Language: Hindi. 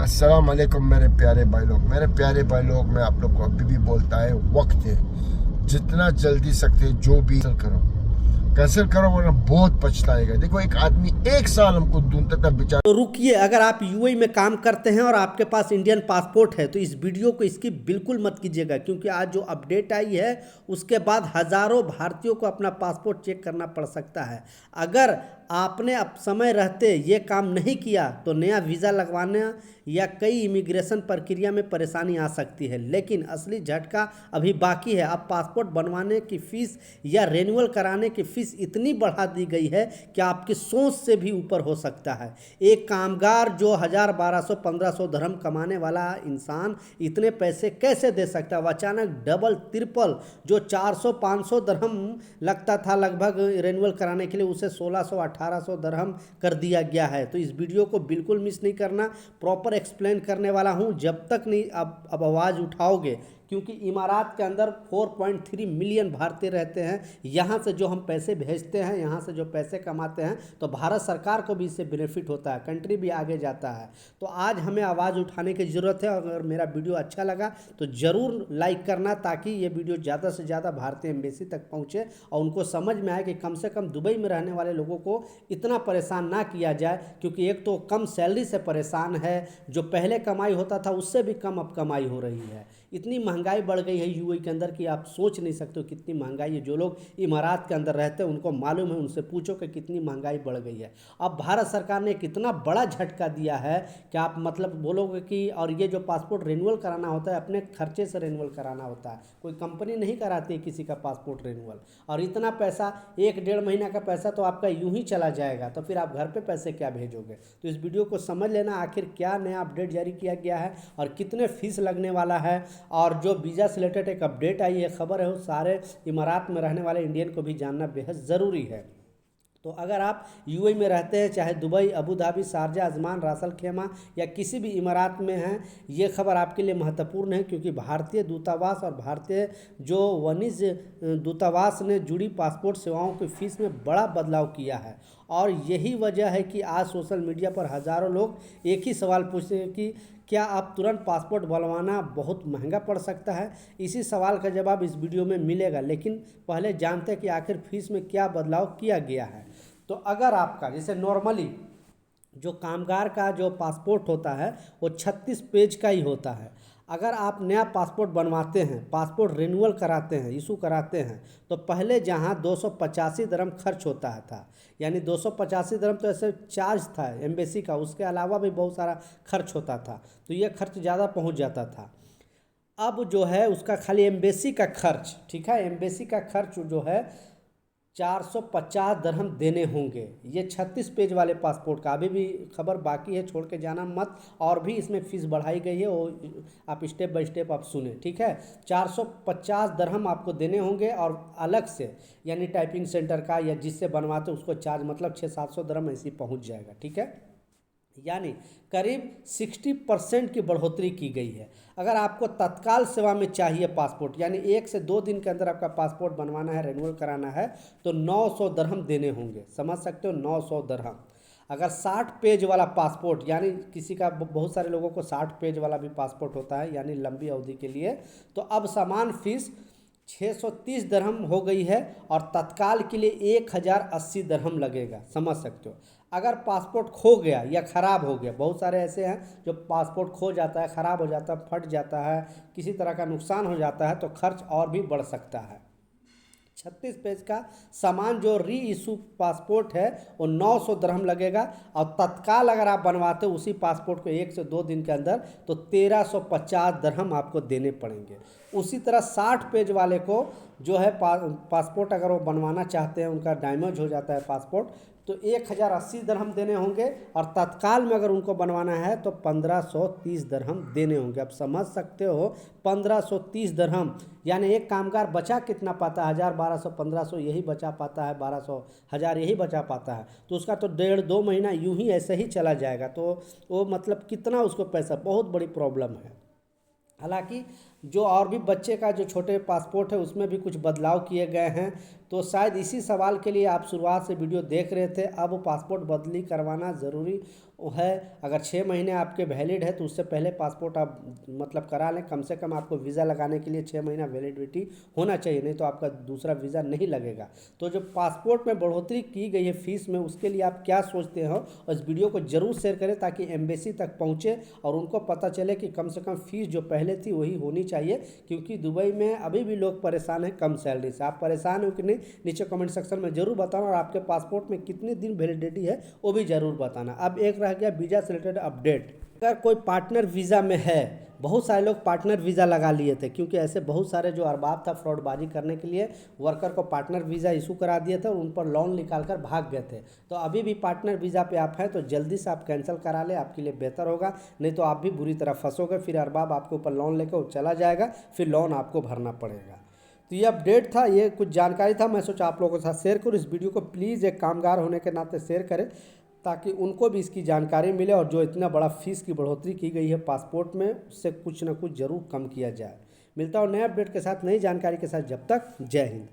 अस्सलाम वालेकुम मेरे प्यारे भाई लोग, मैं आप लोग को अभी भी बोलता है, वक्त है, जितना जल्दी सकते जो भी कैंसिल करो वरना बहुत पछताएगा। देखो एक आदमी 1 साल हमको ढूंढता था बेचारा। तो रुकिए, अगर आप यूएई में काम करते हैं और आपके पास इंडियन पासपोर्ट है तो इस वीडियो को स्किप बिल्कुल मत कीजिएगा, क्योंकि आज जो अपडेट आई है उसके बाद हज़ारों भारतीयों को अपना पासपोर्ट चेक करना पड़ सकता है। अगर आपने अब समय रहते ये काम नहीं किया तो नया वीज़ा लगवाने या कई इमिग्रेशन प्रक्रिया में परेशानी आ सकती है। लेकिन असली झटका अभी बाकी है। अब पासपोर्ट बनवाने की फ़ीस या रेन्यूअल कराने की फ़ीस इतनी बढ़ा दी गई है कि आपकी सोच से भी ऊपर हो सकता है। एक कामगार जो 1000, 1200, 1500 दरहम कमाने वाला इंसान इतने पैसे कैसे दे सकता है? अचानक डबल ट्रिपल जो 400, 500 दरहम लगता था लगभग रेन्यूअल कराने के लिए, उसे 1600, 1800 दरहम कर दिया गया है। तो इस वीडियो को बिल्कुल मिस नहीं करना, प्रॉपर एक्सप्लेन करने वाला हूं। जब तक नहीं अब आवाज़ उठाओगे, क्योंकि इमारात के अंदर 4.3 मिलियन भारतीय रहते हैं। यहाँ से जो हम पैसे भेजते हैं, यहाँ से जो पैसे कमाते हैं, तो भारत सरकार को भी इससे बेनिफिट होता है, कंट्री भी आगे जाता है। तो आज हमें आवाज़ उठाने की ज़रूरत है। अगर मेरा वीडियो अच्छा लगा तो ज़रूर लाइक करना, ताकि ये वीडियो ज़्यादा से ज़्यादा भारतीय एम्बेसी तक पहुँचे और उनको समझ में आए कि कम से कम दुबई में रहने वाले लोगों को इतना परेशान ना किया जाए। क्योंकि एक तो कम सैलरी से परेशान है, जो पहले कमाई होता था उससे भी कम अब कमाई हो रही है। इतनी महंगाई बढ़ गई है यूएई के अंदर कि आप सोच नहीं सकते हो कितनी महंगाई है। जो लोग इमारात के अंदर रहते हैं उनको मालूम है, उनसे पूछो कि कितनी महंगाई बढ़ गई है। अब भारत सरकार ने कितना बड़ा झटका दिया है कि आप मतलब बोलोगे कि, और ये जो पासपोर्ट रिन्यूअल कराना होता है अपने खर्चे से रिन्यूअल कराना होता है, कोई कंपनी नहीं कराती है किसी का पासपोर्ट रिन्यूअल। और इतना पैसा, 1-1.5 महीना का पैसा तो आपका यूं ही चला जाएगा, तो फिर आप घर पे पैसे क्या भेजोगे? तो इस वीडियो को समझ लेना, आखिर क्या नया अपडेट जारी किया गया है और कितने फीस लगने वाला है। और जो वीज़ा से रिलेटेड एक अपडेट आई है, खबर है, वो सारे इमारात में रहने वाले इंडियन को भी जानना बेहद ज़रूरी है। तो अगर आप यूएई में रहते हैं, चाहे Dubai, Abu Dhabi, Sharjah, Ajman, रास अल खैमा या किसी भी इमारात में हैं, ये खबर आपके लिए महत्वपूर्ण है। क्योंकि भारतीय दूतावास और भारतीय जो वाणिज्य दूतावास ने जुड़ी पासपोर्ट सेवाओं की फ़ीस में बड़ा बदलाव किया है। और यही वजह है कि आज सोशल मीडिया पर हज़ारों लोग एक ही सवाल पूछते हैं कि क्या आप तुरंत पासपोर्ट बनवाना बहुत महंगा पड़ सकता है? इसी सवाल का जवाब इस वीडियो में मिलेगा, लेकिन पहले जानते हैं कि आखिर फीस में क्या बदलाव किया गया है। तो अगर आपका जैसे नॉर्मली जो कामगार का जो पासपोर्ट होता है वो 36 पेज का ही होता है। अगर आप नया पासपोर्ट बनवाते हैं, पासपोर्ट रिन्यूअल कराते हैं, इशू कराते हैं, तो पहले जहां 285 दरम खर्च होता था, यानी 285 दरम तो ऐसे चार्ज था एम्बेसी का, उसके अलावा भी बहुत सारा खर्च होता था, तो ये खर्च ज़्यादा पहुंच जाता था। अब जो है उसका खाली एम्बेसी का खर्च, ठीक है, एम्बेसी का खर्च जो है 450 दरहम देने होंगे। ये 36 पेज वाले पासपोर्ट का अभी भी खबर बाकी है, छोड़ के जाना मत। और भी इसमें फ़ीस बढ़ाई गई है, वो आप स्टेप बाय स्टेप आप सुने, ठीक है। 450 दरहम आपको देने होंगे और अलग से, यानी टाइपिंग सेंटर का या जिससे बनवाते उसको चार्ज, मतलब 600-700 दरहम ऐसे पहुँच जाएगा, ठीक है। यानी करीब 60% की बढ़ोतरी की गई है। अगर आपको तत्काल सेवा में चाहिए पासपोर्ट, यानी 1 से 2 दिन के अंदर आपका पासपोर्ट बनवाना है, रिन्यूअल कराना है, तो 900 दरहम देने होंगे। समझ सकते हो, 900 दरहम। अगर 60 पेज वाला पासपोर्ट, यानी किसी का, बहुत सारे लोगों को 60 पेज वाला भी पासपोर्ट होता है, यानी लंबी अवधि के लिए, तो अब समान फीस 630 दरहम हो गई है और तत्काल के लिए 1080 दरहम लगेगा। समझ सकते हो। अगर पासपोर्ट खो गया या ख़राब हो गया, बहुत सारे ऐसे हैं जो पासपोर्ट खो जाता है, ख़राब हो जाता है, फट जाता है, किसी तरह का नुकसान हो जाता है, तो खर्च और भी बढ़ सकता है। 36 पेज का सामान जो री इशू पासपोर्ट है वो 900 दरहम लगेगा। और तत्काल अगर आप बनवाते हो उसी पासपोर्ट को 1 से 2 दिन के अंदर, तो 1350 दरहम आपको देने पड़ेंगे। उसी तरह 60 पेज वाले को जो है पासपोर्ट अगर वो बनवाना चाहते हैं, उनका डैमेज हो जाता है पासपोर्ट, तो 1080 दरहम देने होंगे। और तत्काल में अगर उनको बनवाना है तो 1530 दरहम देने होंगे। आप समझ सकते हो, 1530 दरहम, यानी एक कामगार बचा कितना पाता है? 1000, 1200, 1500 यही बचा पाता है, 1200, 1000 यही बचा पाता है। तो उसका तो 1.5-2 महीना यूं ही ऐसे ही चला जाएगा। तो वो मतलब कितना उसको पैसा, बहुत बड़ी प्रॉब्लम है। हालांकि जो और भी बच्चे का जो छोटे पासपोर्ट है उसमें भी कुछ बदलाव किए गए हैं। तो शायद इसी सवाल के लिए आप शुरुआत से वीडियो देख रहे थे। अब पासपोर्ट बदली करवाना ज़रूरी है। अगर 6 महीने आपके वैलिड है तो उससे पहले पासपोर्ट आप मतलब करा लें। कम से कम आपको वीज़ा लगाने के लिए 6 महीना वैलिडिटी होना चाहिए, नहीं तो आपका दूसरा वीज़ा नहीं लगेगा। तो जो पासपोर्ट में बढ़ोतरी की गई है फीस में, उसके लिए आप क्या सोचते हो, और इस वीडियो को जरूर शेयर करें ताकि एम्बेसी तक पहुँचे और उनको पता चले कि कम से कम फीस जो पहले थी वही होनी चाहिए। क्योंकि दुबई में अभी भी लोग परेशान हैं कम सैलरी से। आप परेशान हो कि नहीं, नीचे कमेंट सेक्शन में जरूर बताना, और आपके पासपोर्ट में कितने दिन वैलिडिटी है वो भी जरूर बताना। अब एक रह गया वीज़ा से रिलेटेड अपडेट। अगर कोई पार्टनर वीज़ा में है, बहुत सारे लोग पार्टनर वीज़ा लगा लिए थे क्योंकि ऐसे बहुत सारे जो अरबाब था फ्रॉडबाजी करने के लिए वर्कर को पार्टनर वीज़ा इशू करा दिए थे और उन पर लोन निकाल कर भाग गए थे। तो अभी भी पार्टनर वीज़ा पे आप हैं तो जल्दी से आप कैंसिल करा लें, आपके लिए बेहतर होगा। नहीं तो आप भी बुरी तरह फंसोगे, फिर अरबाब आपके ऊपर लोन लेकर वो चला जाएगा, फिर लोन आपको भरना पड़ेगा। तो ये अपडेट था, ये कुछ जानकारी था, मैं सोचा आप लोगों के साथ शेयर करूँ। इस वीडियो को प्लीज़ एक कामगार होने के नाते शेयर करें ताकि उनको भी इसकी जानकारी मिले, और जो इतना बड़ा फीस की बढ़ोतरी की गई है पासपोर्ट में, उससे कुछ ना कुछ ज़रूर कम किया जाए। मिलता हूँ नए अपडेट के साथ, नई जानकारी के साथ। जब तक जय हिंद।